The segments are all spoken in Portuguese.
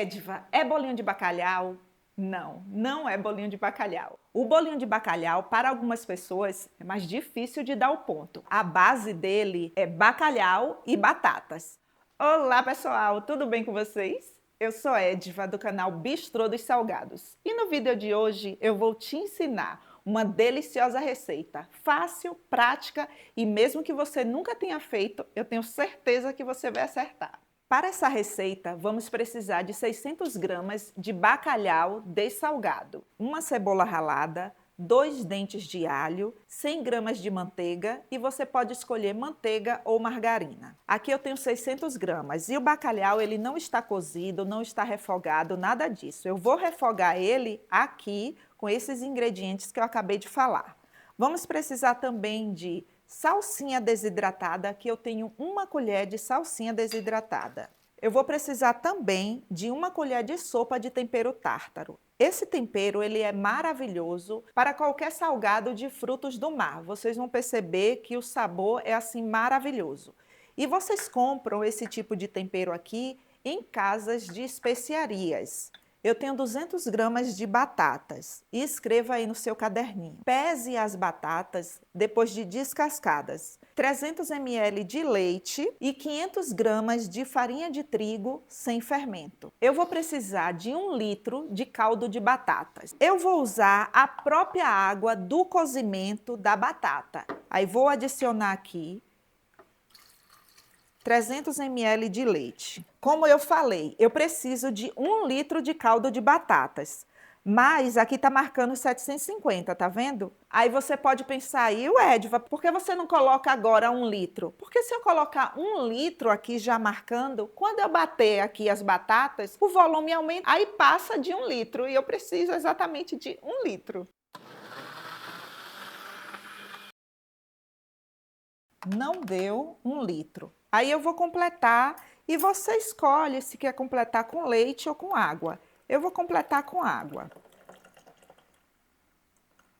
Edva, é bolinho de bacalhau? Não, não é bolinho de bacalhau. O bolinho de bacalhau, para algumas pessoas, é mais difícil de dar o ponto. A base dele é bacalhau e batatas. Olá, pessoal, tudo bem com vocês? Eu sou Edva, do canal Bistrô dos Salgados. E no vídeo de hoje eu vou te ensinar uma deliciosa receita, fácil, prática e mesmo que você nunca tenha feito, eu tenho certeza que você vai acertar. Para essa receita, vamos precisar de 600 gramas de bacalhau dessalgado, uma cebola ralada, 2 dentes de alho, 100 gramas de manteiga e você pode escolher manteiga ou margarina. Aqui eu tenho 600 gramas e o bacalhau ele não está cozido, não está refogado, nada disso. Eu vou refogar ele aqui com esses ingredientes que eu acabei de falar. Vamos precisar também de salsinha desidratada, aqui eu tenho 1 colher de salsinha desidratada. Eu vou precisar também de 1 colher de sopa de tempero tártaro. Esse tempero ele é maravilhoso para qualquer salgado de frutos do mar. Vocês vão perceber que o sabor é assim maravilhoso. E vocês compram esse tipo de tempero aqui em casas de especiarias. Eu tenho 200 gramas de batatas e escreva aí no seu caderninho. Pese as batatas depois de descascadas. 300 ml de leite e 500 gramas de farinha de trigo sem fermento. Eu vou precisar de 1 litro de caldo de batatas. Eu vou usar a própria água do cozimento da batata. Aí vou adicionar aqui 300 ml de leite. Como eu falei, eu preciso de 1 litro de caldo de batatas. Mas aqui tá marcando 750, tá vendo? Aí você pode pensar aí, Edva, por que você não coloca agora 1 litro? Porque se eu colocar 1 litro aqui já marcando, quando eu bater aqui as batatas, o volume aumenta, aí passa de 1 litro e eu preciso exatamente de 1 litro. Não deu 1 litro. Aí eu vou completar e você escolhe se quer completar com leite ou com água. Eu vou completar com água.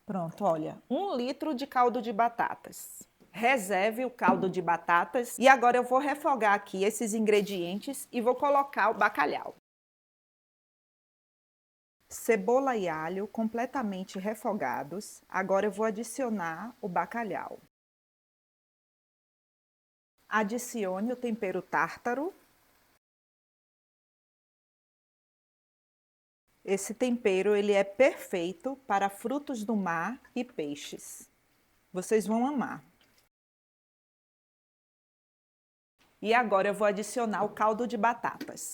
Pronto, olha, 1 litro de caldo de batatas. Reserve o caldo de batatas e agora eu vou refogar aqui esses ingredientes e vou colocar o bacalhau. Cebola e alho completamente refogados. Agora eu vou adicionar o bacalhau. Adicione o tempero tártaro. Esse tempero ele é perfeito para frutos do mar e peixes. Vocês vão amar. E agora eu vou adicionar o caldo de batatas.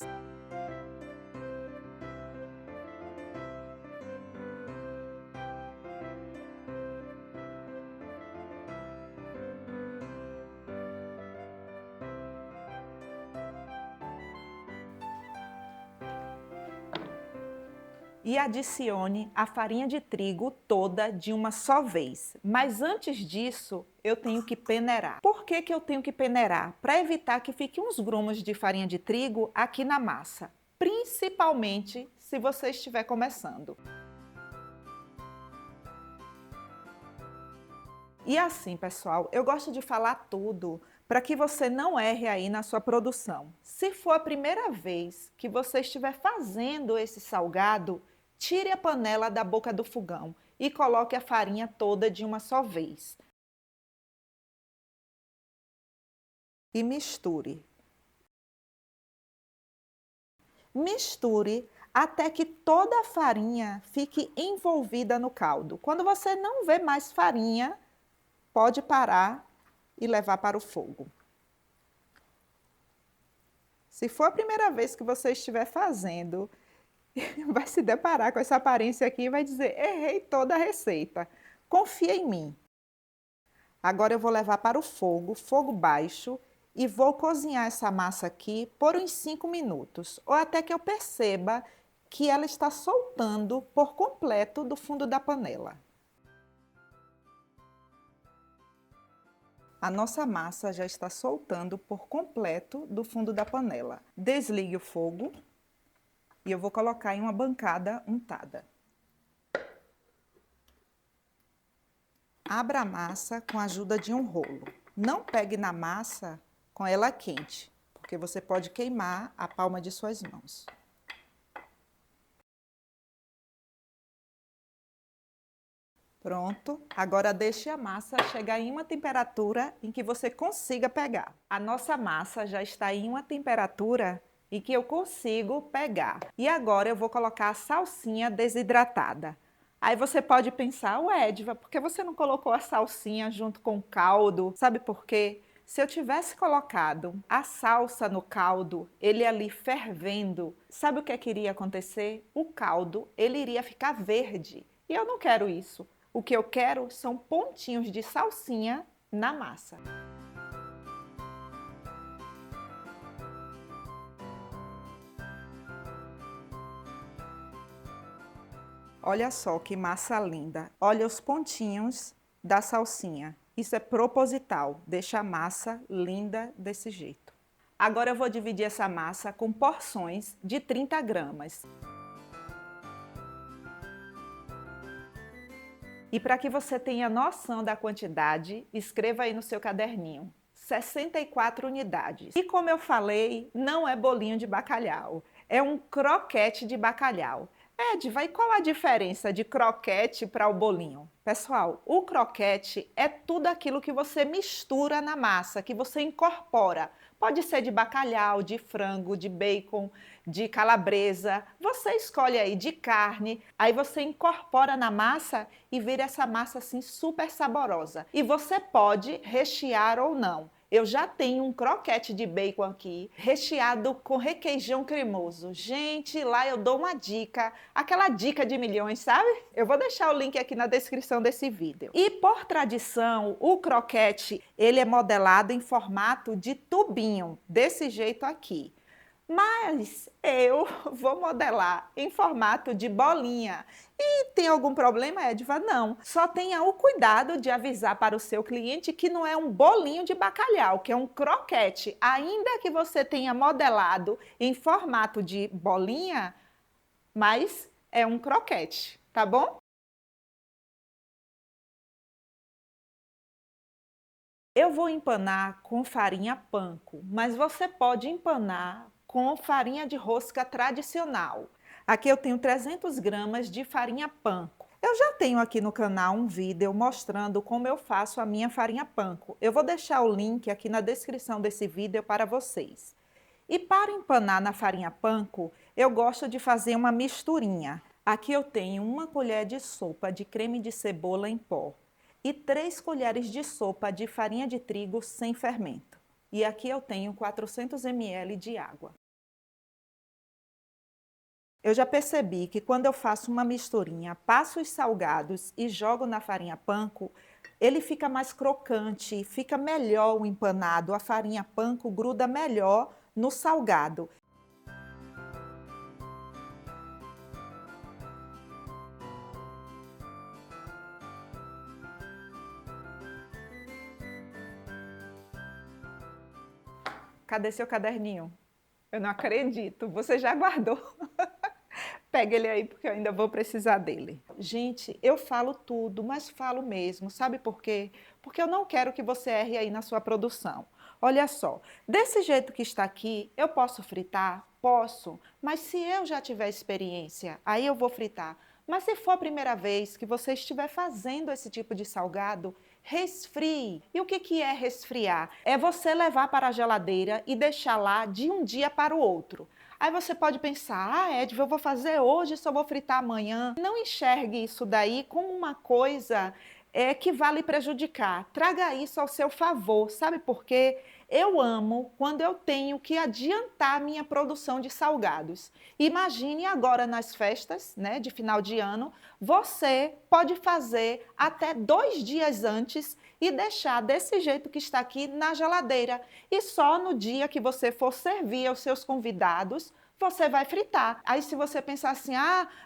E adicione a farinha de trigo toda de uma só vez. Mas antes disso, eu tenho que peneirar. Por que eu tenho que peneirar? Para evitar que fique uns grumos de farinha de trigo aqui na massa. Principalmente se você estiver começando. E assim, pessoal, eu gosto de falar tudo para que você não erre aí na sua produção. Se for a primeira vez que você estiver fazendo esse salgado, tire a panela da boca do fogão e coloque a farinha toda de uma só vez. E misture. Misture até que toda a farinha fique envolvida no caldo. Quando você não vê mais farinha, pode parar e levar para o fogo. Se for a primeira vez que você estiver fazendo, vai se deparar com essa aparência aqui e vai dizer, errei toda a receita. Confia em mim. Agora eu vou levar para o fogo, fogo baixo, e vou cozinhar essa massa aqui por uns 5 minutos, ou até que eu perceba que ela está soltando por completo do fundo da panela. A nossa massa já está soltando por completo do fundo da panela. Desligue o fogo e eu vou colocar em uma bancada untada. Abra a massa com a ajuda de um rolo. Não pegue na massa com ela quente, porque você pode queimar a palma de suas mãos. Pronto, agora deixe a massa chegar em uma temperatura em que você consiga pegar. A nossa massa já está em uma temperatura em que eu consigo pegar. E agora eu vou colocar a salsinha desidratada. Aí você pode pensar, ué, Edva, por que você não colocou a salsinha junto com o caldo? Sabe por quê? Se eu tivesse colocado a salsa no caldo, ele ali fervendo, sabe o que iria acontecer? O caldo, ele iria ficar verde. E eu não quero isso. O que eu quero são pontinhos de salsinha na massa. Olha só que massa linda. Olha os pontinhos da salsinha. Isso é proposital, deixa a massa linda desse jeito. Agora eu vou dividir essa massa com porções de 30 gramas. E para que você tenha noção da quantidade, escreva aí no seu caderninho. 64 unidades. E como eu falei, não é bolinho de bacalhau, é um croquete de bacalhau. Edva, e qual a diferença de croquete para o bolinho? Pessoal, o croquete é tudo aquilo que você mistura na massa, que você incorpora. Pode ser de bacalhau, de frango, de bacon, de calabresa. Você escolhe aí de carne, aí você incorpora na massa e vira essa massa assim super saborosa. E você pode rechear ou não. Eu já tenho um croquete de bacon aqui, recheado com requeijão cremoso. Gente, lá eu dou uma dica, aquela dica de milhões, sabe? Eu vou deixar o link aqui na descrição desse vídeo. E por tradição, o croquete, ele é modelado em formato de tubinho, desse jeito aqui. Mas eu vou modelar em formato de bolinha. E tem algum problema, Edva? Não. Só tenha o cuidado de avisar para o seu cliente que não é um bolinho de bacalhau, que é um croquete. Ainda que você tenha modelado em formato de bolinha, mas é um croquete, tá bom? Eu vou empanar com farinha panko, mas você pode empanar com farinha de rosca tradicional. Aqui eu tenho 300 gramas de farinha panko. Eu já tenho aqui no canal um vídeo mostrando como eu faço a minha farinha panko. Eu vou deixar o link aqui na descrição desse vídeo para vocês. E para empanar na farinha panko, eu gosto de fazer uma misturinha. Aqui eu tenho uma colher de sopa de creme de cebola em pó e 3 colheres de sopa de farinha de trigo sem fermento. E aqui eu tenho 400 ml de água. Eu já percebi que quando eu faço uma misturinha, passo os salgados e jogo na farinha panko, ele fica mais crocante, fica melhor o empanado, a farinha panko gruda melhor no salgado. Cadê seu caderninho? Eu não acredito, você já guardou. Pega ele aí porque eu ainda vou precisar dele. Gente, eu falo tudo, mas falo mesmo. Sabe por quê? Porque eu não quero que você erre aí na sua produção. Olha só, desse jeito que está aqui, eu posso fritar? Posso, mas se eu já tiver experiência, aí eu vou fritar. Mas se for a primeira vez que você estiver fazendo esse tipo de salgado, resfrie. E o que é resfriar? É você levar para a geladeira e deixar lá de um dia para o outro. Aí você pode pensar, Edva, eu vou fazer hoje, só vou fritar amanhã. Não enxergue isso daí como uma coisa que vai lhe prejudicar. Traga isso ao seu favor. Sabe por quê? Eu amo quando eu tenho que adiantar minha produção de salgados. Imagine agora nas festas, né, de final de ano, você pode fazer até 2 dias antes e deixar desse jeito que está aqui na geladeira. E só no dia que você for servir aos seus convidados, você vai fritar. Aí se você pensar assim,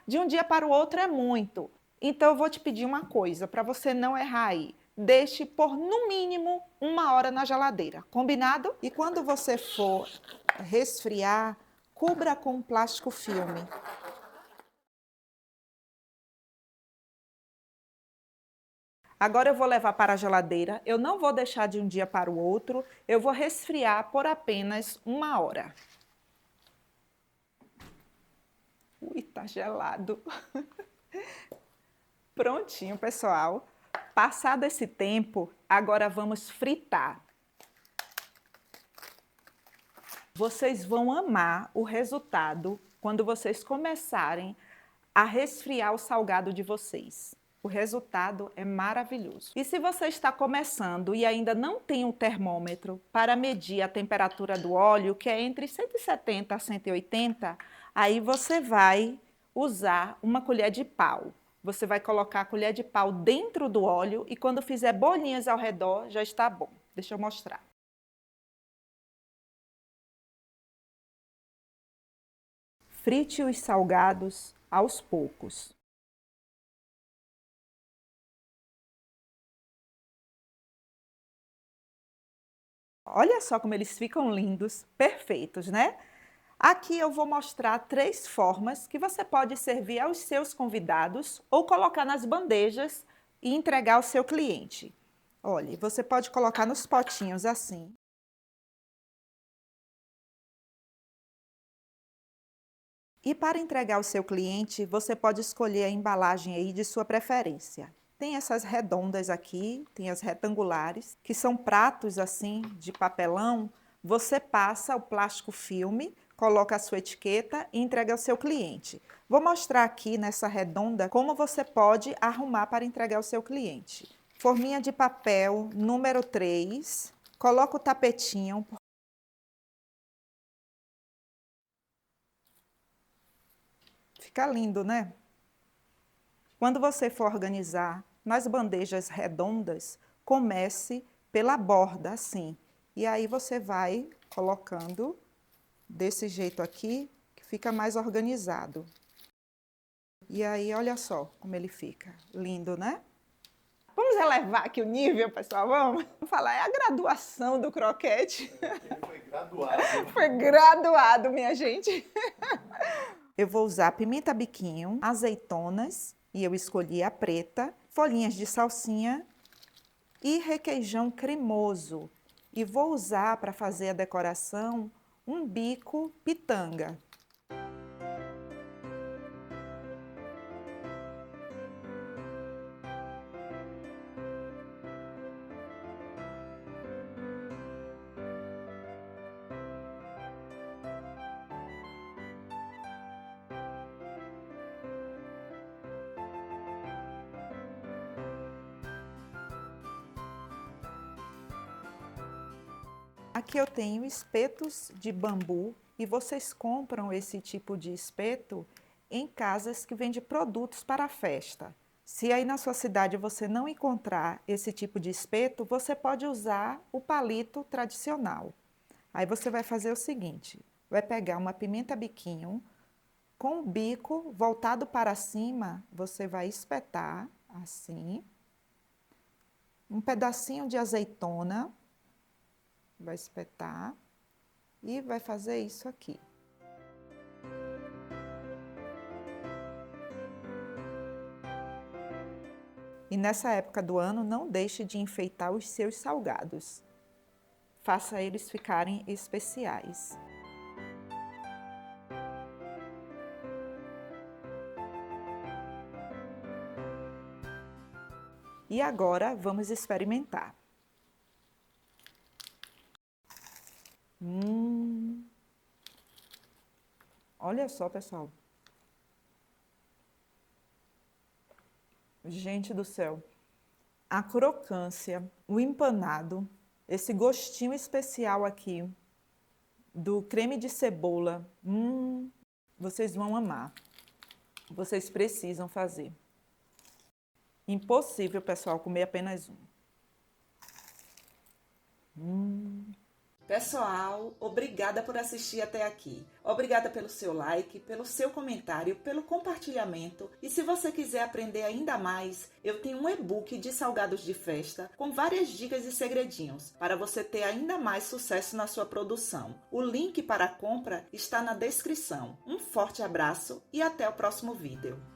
de um dia para o outro é muito. Então eu vou te pedir uma coisa, para você não errar aí. Deixe por no mínimo 1 hora na geladeira, combinado? E quando você for resfriar, cubra com plástico filme. Agora eu vou levar para a geladeira, eu não vou deixar de um dia para o outro, eu vou resfriar por apenas 1 hora. Ui, tá gelado. Prontinho, pessoal. Passado esse tempo, agora vamos fritar. Vocês vão amar o resultado quando vocês começarem a resfriar o salgado de vocês. O resultado é maravilhoso. E se você está começando e ainda não tem um termômetro para medir a temperatura do óleo, que é entre 170 a 180, aí você vai usar uma colher de pau. Você vai colocar a colher de pau dentro do óleo e quando fizer bolinhas ao redor, já está bom. Deixa eu mostrar. Frite os salgados aos poucos. Olha só como eles ficam lindos, perfeitos, né? Aqui eu vou mostrar 3 formas que você pode servir aos seus convidados ou colocar nas bandejas e entregar ao seu cliente. Olha, você pode colocar nos potinhos assim. E para entregar ao seu cliente, você pode escolher a embalagem aí de sua preferência. Tem essas redondas aqui, tem as retangulares, que são pratos assim de papelão. Você passa o plástico filme, coloca a sua etiqueta e entrega ao seu cliente. Vou mostrar aqui nessa redonda como você pode arrumar para entregar ao seu cliente. Forminha de papel número 3, coloca o tapetinho. Fica lindo, né? Quando você for organizar nas bandejas redondas, comece pela borda, assim. E aí você vai colocando desse jeito aqui, que fica mais organizado. E aí, olha só como ele fica. Lindo, né? Vamos elevar aqui o nível, pessoal? Vamos falar, é a graduação do croquete. Ele foi graduado. Foi graduado, minha gente. Eu vou usar pimenta biquinho, azeitonas, e eu escolhi a preta, folhinhas de salsinha e requeijão cremoso. E vou usar para fazer a decoração um bico pitanga. Aqui eu tenho espetos de bambu e vocês compram esse tipo de espeto em casas que vendem produtos para a festa. Se aí na sua cidade você não encontrar esse tipo de espeto, você pode usar o palito tradicional. Aí você vai fazer o seguinte, vai pegar uma pimenta biquinho, com o bico voltado para cima, você vai espetar assim, um pedacinho de azeitona, vai espetar e vai fazer isso aqui. E nessa época do ano, não deixe de enfeitar os seus salgados. Faça eles ficarem especiais. E agora vamos experimentar. Olha só, pessoal. Gente do céu. A crocância, o empanado, esse gostinho especial aqui do creme de cebola. Vocês vão amar. Vocês precisam fazer. Impossível, pessoal, comer apenas um. Pessoal, obrigada por assistir até aqui. Obrigada pelo seu like, pelo seu comentário, pelo compartilhamento. E se você quiser aprender ainda mais, eu tenho um e-book de salgados de festa com várias dicas e segredinhos para você ter ainda mais sucesso na sua produção. O link para a compra está na descrição. Um forte abraço e até o próximo vídeo.